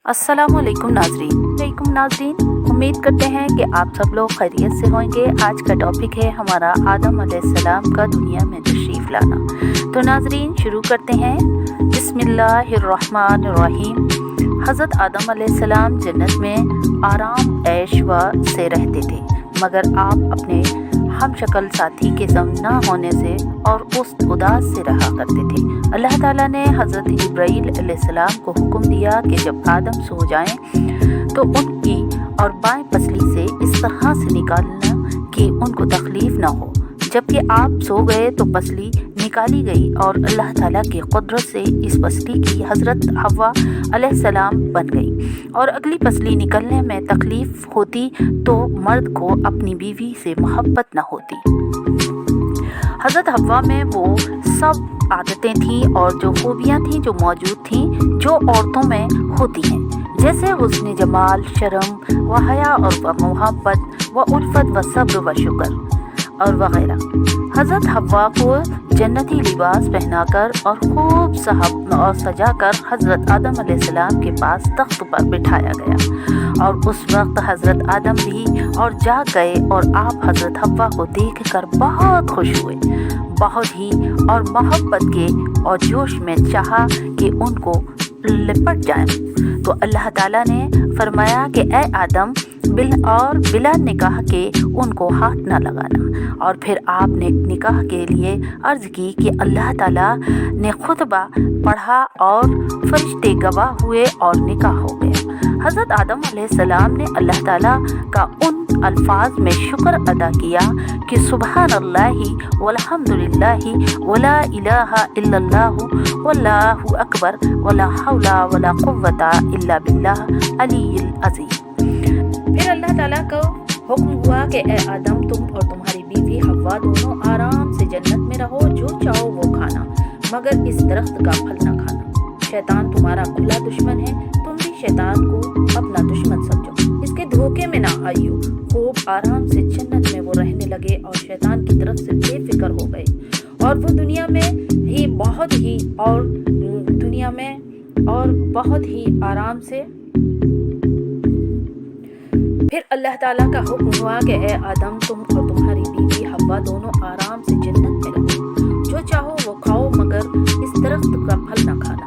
अस्सलामुअलैकुम नाज़रीन, उम्मीद करते हैं कि आप सब लोग खैरियत से होंगे। आज का टॉपिक है हमारा आदम अलैहिस्सलाम का दुनिया में तशरीफ़ लाना। तो नाज़रीन शुरू करते हैं। बिस्मिल्लाहिर्रहमानिर्रहीम। हज़रत आदम अलैहिस्सलाम जन्नत में आराम ऐश व से रहते थे, मगर आप अपने हम शक्ल साथी के संग न होने से और उस उदास से रहा करते थे। अल्लाह ताला ने हज़रत इब्राहीम अलैहिस्सलाम को हुक्म दिया कि जब आदम सो जाएं तो उनकी और बाएं पसली से इस तरह से निकालना कि उनको तकलीफ़ न हो। जबकि आप सो गए तो पसली निकाली गई और अल्लाह ताला की कुदरत से इस पसली की हज़रत हव्वा अलैहिस्सलाम बन गई। और अगली पसली निकलने में तकलीफ़ होती तो मर्द को अपनी बीवी से मोहब्बत न होती। हज़रत हव्वा में वो सब आदतें थीं और जो खूबियाँ थीं जो मौजूद थीं जो औरतों में होती हैं, जैसे हुस्न जमाल, शर्म व हया और मोहब्बत व उल्फत व सब्र व शुक्र और वग़ैरह। हज़रत हव्वा को जन्नती लिबास पहनाकर और खूब सजाकर हज़रत आदम अलैहिस्सलाम के पास तख्त पर बिठाया गया। और उस वक्त हज़रत आदम भी और जाग गए और आप हज़रत हव्वा को देखकर बहुत खुश हुए, बहुत ही और मोहब्बत के और जोश में चाहा कि उनको लिपट जाएं। तो अल्लाह ताला ने फरमाया कि ए आदम बिला निकाह के उनको हाथ न लगाना। और फिर आपने निकाह के लिए अर्ज़ की कि अल्लाह ताला ने खुतबा पढ़ा और फरिश्ते गवाह हुए और निकाह हो गया। हज़रत आदम अलैहिस्सलाम ने अल्लाह ताला का उन अल्फाज में शुक्र अदा किया कि सुबहानल्लाहि वल्हम्दुलिल्लाहि वला इलाहा इल्लल्लाहु वल्लाहु अकबर वला हौला वला कुव्वता इल्ला बिल्लाह अलील अज़ीम। फिर अल्लाह ताला को हुक्म हुआ कि ए आदम, तुम और तुम्हारी बीवी हव्वा दोनों आराम से जन्नत में रहो, जो चाहो वो खाना, मगर इस दरख्त का फल न खाना। शैतान तुम्हारा खुला दुश्मन है, तुम भी शैतान को अपना दुश्मन समझो, इसके धोखे में ना आइयो। खूब आराम से जन्नत में वो रहने लगे और शैतान की तरफ से बेफिक्र हो गए और वो दुनिया में बहुत ही आराम से। फिर अल्लाह ताला का हुक्म हुआ कि ए आदम, तुम और तुम्हारी बीवी हव्वा दोनों आराम से जन्नत में रहो, जो चाहो वो खाओ, मगर इस दरख्त का फल न खाना।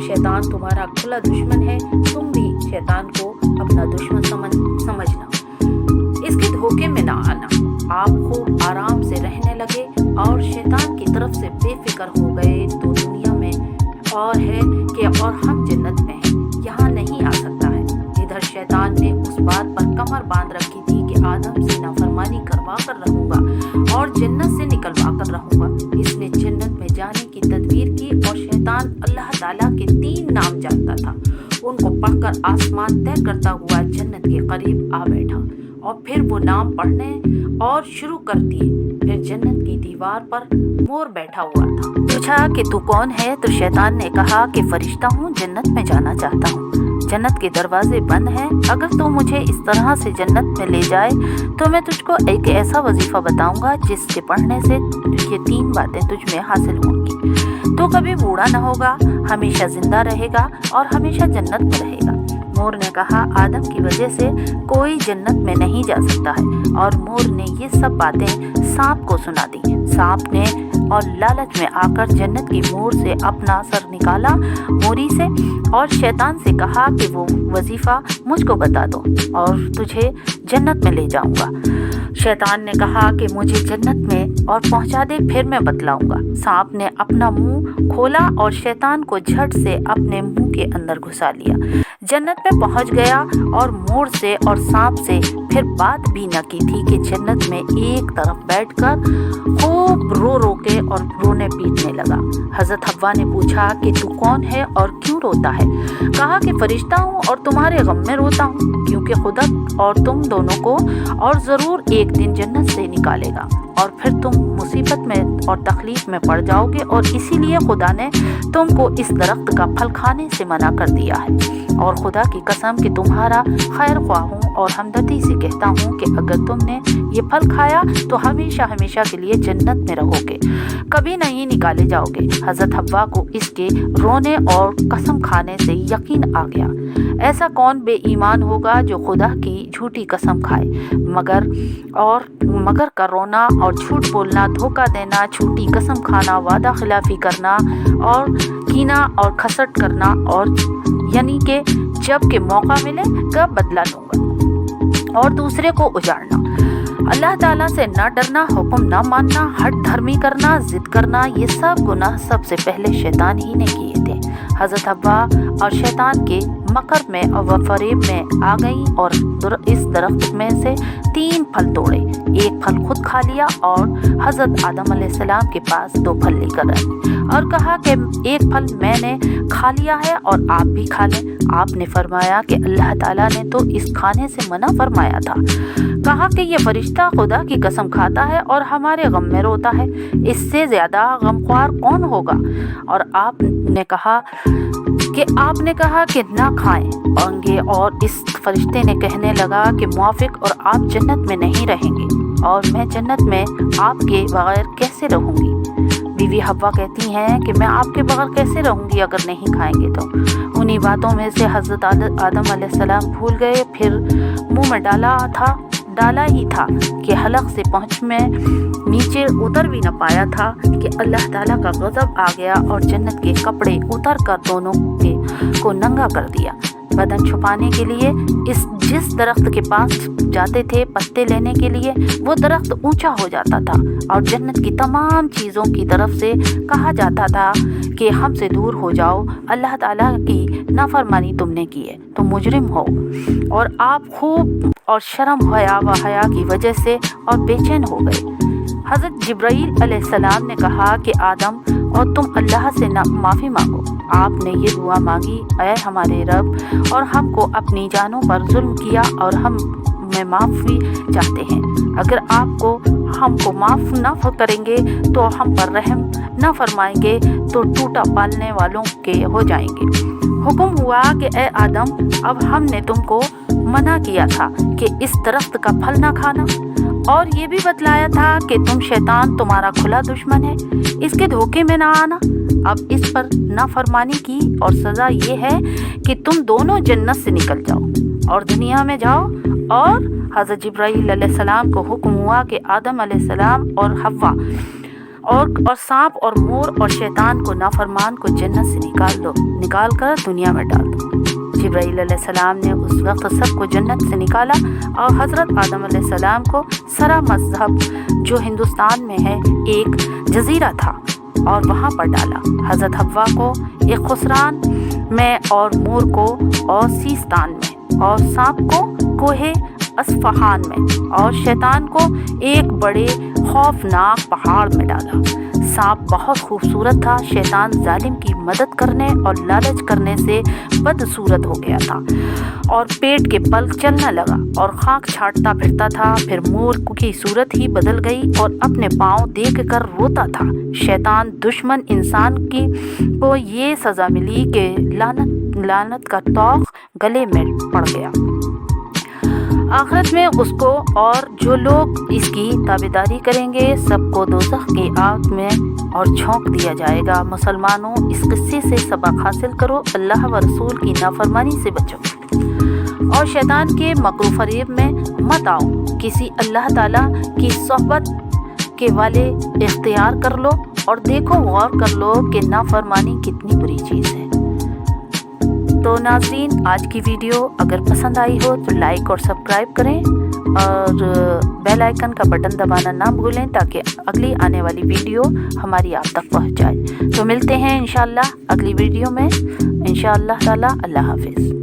शैतान तुम्हारा खुला दुश्मन है, तुम भी शैतान को अपना दुश्मन समझना, इसके धोखे में ना आना। आप खूब आराम से रहने लगे और शैतान की तरफ से बेफिक्र हो गए। तो दुनिया में और है कि और हम जन्नत में हैं, यहाँ नहीं आ सकता है। इधर शैतान ने उस बात पर कमर बांध रखी थी कि आदम से नाफरमानी करवा कर रहूंगा और जन्नत से निकलवा कर रहूंगा। इसने जन्नत में जाने की तदबीर की और शैतान अल्लाह ताला के 3 नाम जानता था। उनको पढ़कर आसमान तय करता हुआ जन्नत के करीब आ बैठा और फिर वो नाम पढ़ने और शुरू कर दिए। फिर जन्नत की दीवार पर मोर बैठा हुआ था। पूछा कि तू कौन है? तो शैतान ने कहा कि फरिश्ता हूँ, जन्नत में जाना चाहता हूँ। जन्नत के दरवाजे बंद हैं, अगर तू मुझे इस तरह से जन्नत में ले जाए तो मैं तुझको एक ऐसा वजीफ़ा बताऊंगा जिसके पढ़ने से ये 3 बातें तुझ में हासिल होंगी। तो कभी बूढ़ा न होगा, हमेशा जिंदा रहेगा और हमेशा जन्नत में रहेगा। मोर ने कहा, आदम की वजह से कोई जन्नत में नहीं जा सकता है। और मोर ने ये सब बातें सांप को सुना दी। सांप ने और लालच में आकर जन्नत की मोर से अपना सर निकाला मोरी से और शैतान से कहा कि वो वजीफ़ा मुझको बता दो और तुझे जन्नत में ले जाऊंगा। शैतान ने कहा कि मुझे जन्नत में और पहुंचा दे, फिर मैं बतलाऊंगा। सांप ने अपना मुंह खोला और शैतान को झट से अपने मुंह के अंदर घुसा लिया। जन्नत में पहुंच गया और मोर से और सांप से फिर बात भी न की थी कि जन्नत में एक तरफ बैठकर खूब रो के और रोने पीटने लगा। हज़रत हव्वा ने पूछा कि तू कौन है और क्यों रोता है? कहा कि फरिश्ता हूँ और तुम्हारे गम में रोता हूँ, क्योंकि खुदा और तुम दोनों को और ज़रूर एक दिन जन्नत से निकालेगा और फिर तुम मुसीबत में और तकलीफ में पड़ जाओगे और इसीलिए खुदा ने तुमको इस दरख्त का फल खाने से मना कर दिया है। और खुदा की कसम कि तुम्हारा खैर ख्वाह हूँ और हमदर्दी से कहता हूँ कि अगर तुमने ये फल खाया तो हमेशा हमेशा के लिए जन्नत में रहोगे, कभी नहीं निकाले जाओगे। हज़रत हव्वा को इसके रोने और कसम खाने से यकीन आ गया। ایسا کون بے ایمان ہوگا جو خدا کی جھوٹی قسم کھائے؟ مگر کا رونا اور جھوٹ بولنا، دھوکہ دینا، جھوٹی قسم کھانا، وعدہ خلافی کرنا اور کینہ اور کھسٹ کرنا، اور یعنی کہ جب کہ موقع ملے گا بدلہ لوں گا، اور دوسرے کو اجاڑنا، اللہ تعالیٰ سے نہ ڈرنا، حکم نہ ماننا، ہٹ دھرمی کرنا، ضد کرنا، یہ سب گناہ سب سے پہلے شیطان ہی نے کیے تھے۔ حضرت حوا اور شیطان کے مکر میں اور فریب میں آ گئیں اور اس درخت میں سے 3 پھل توڑے، ایک پھل خود کھا لیا اور حضرت آدم علیہ السلام کے پاس 2 پھل لے کر آئی اور کہا کہ ایک پھل میں نے کھا لیا ہے اور آپ بھی کھا لیں۔ آپ نے فرمایا کہ اللہ تعالیٰ نے تو اس کھانے سے منع فرمایا تھا۔ کہا کہ یہ فرشتہ خدا کی قسم کھاتا ہے اور ہمارے غم میں روتا ہے، اس سے زیادہ غمخوار کون ہوگا؟ اور آپ نے کہا کہ نہ کھائیں گے، اور اس فرشتے نے کہنے لگا کہ موافق، اور آپ جنت میں نہیں رہیں گے اور میں جنت میں آپ کے بغیر کیسے رہوں گی؟ بیوی حوا کہتی ہیں کہ میں آپ کے بغیر کیسے رہوں گی اگر نہیں کھائیں گے تو؟ انہی باتوں میں سے حضرت آدم علیہ السلام بھول گئے، پھر منہ میں ڈالا ہی تھا کہ حلق سے پہنچ میں نیچے اتر بھی نہ پایا تھا کہ اللہ تعالیٰ کا غضب آ گیا اور جنت کے کپڑے اتر کر دونوں کو ننگا کر دیا۔ بدن چھپانے کے لیے جس درخت کے پاس جاتے تھے پتے لینے کے لیے، وہ درخت اونچا ہو جاتا تھا اور جنت کی تمام چیزوں کی طرف سے کہا جاتا تھا کہ ہم سے دور ہو جاؤ، اللہ تعالیٰ کی نافرمانی تم نے کی ہے، تم مجرم ہو، اور آپ خوب اور شرم حیا کی وجہ سے اور بے چین ہو گئے۔ حضرت جبرائیل علیہ السلام نے کہا کہ آدم، اور تم اللہ سے معافی مانگو۔ آپ نے یہ دعا مانگی، اے ہمارے رب، اور ہم کو اپنی جانوں پر ظلم کیا اور ہم میں معافی چاہتے ہیں۔ اگر آپ ہم کو معاف نہ کریں گے تو ہم پر رحم نہ فرمائیں گے تو ٹوٹا پالنے والوں کے ہو جائیں گے۔ حکم ہوا کہ اے آدم، اب ہم نے تم کو منع کیا تھا کہ اس درخت کا پھل نہ کھانا، اور یہ بھی بتلایا تھا کہ شیطان تمہارا کھلا دشمن ہے، اس کے دھوکے میں نہ آنا۔ اب اس پر نافرمانی کی اور سزا یہ ہے کہ تم دونوں جنت سے نکل جاؤ اور دنیا میں جاؤ۔ اور حضرت جبرائیل علیہ السلام کو حکم ہوا کہ آدم علیہ السلام اور حوا اور سانپ اور مور اور شیطان کو نافرمان کو جنت سے نکال کر دنیا میں ڈال دو۔ جبرائیل علیہ السلام نے اس وقت سب کو جنت سے نکالا اور حضرت آدم علیہ السلام کو سرا مذہب جو ہندوستان میں ہے ایک جزیرہ تھا اور وہاں پر ڈالا، حضرت حوا کو ایک خسران میں اور مور کو اور سیستان میں اور سانپ کو کوہ اصفہان میں اور شیطان کو ایک بڑے خوفناک پہاڑ میں ڈالا۔ سانپ بہت خوبصورت تھا، شیطان ظالم کی مدد کرنے اور لالچ کرنے سے بدصورت ہو گیا تھا اور پیٹ کے بل چلنے لگا اور خاک چھاٹتا پھرتا تھا۔ پھر مور کی صورت ہی بدل گئی اور اپنے پاؤں دیکھ کر روتا تھا۔ شیطان دشمن انسان کو یہ سزا ملی کہ لعنت کا طوق گلے میں پڑ گیا۔ آخرت میں اس کو اور جو لوگ اس کی تابعداری کریں گے سب کو دوزخ کی آگ میں اور جھونک دیا جائے گا۔ مسلمانوں، اس قصے سے سبق حاصل کرو، اللہ و رسول کی نافرمانی سے بچو اور شیطان کے مکر و فریب میں مت آؤ۔ کسی اللہ تعالیٰ کی صحبت کے والے اختیار کر لو اور دیکھو، غور کر لو کہ نافرمانی کتنی بری چیز ہے۔ تو ناظرین، آج کی ویڈیو اگر پسند آئی ہو تو لائک اور سبسکرائب کریں اور بیل آئیکن کا بٹن دبانا نہ بھولیں تاکہ اگلی آنے والی ویڈیو ہماری آپ تک پہنچ جائے۔ تو ملتے ہیں انشاءاللہ اگلی ویڈیو میں، انشاءاللہ تعالی۔ اللہ حافظ۔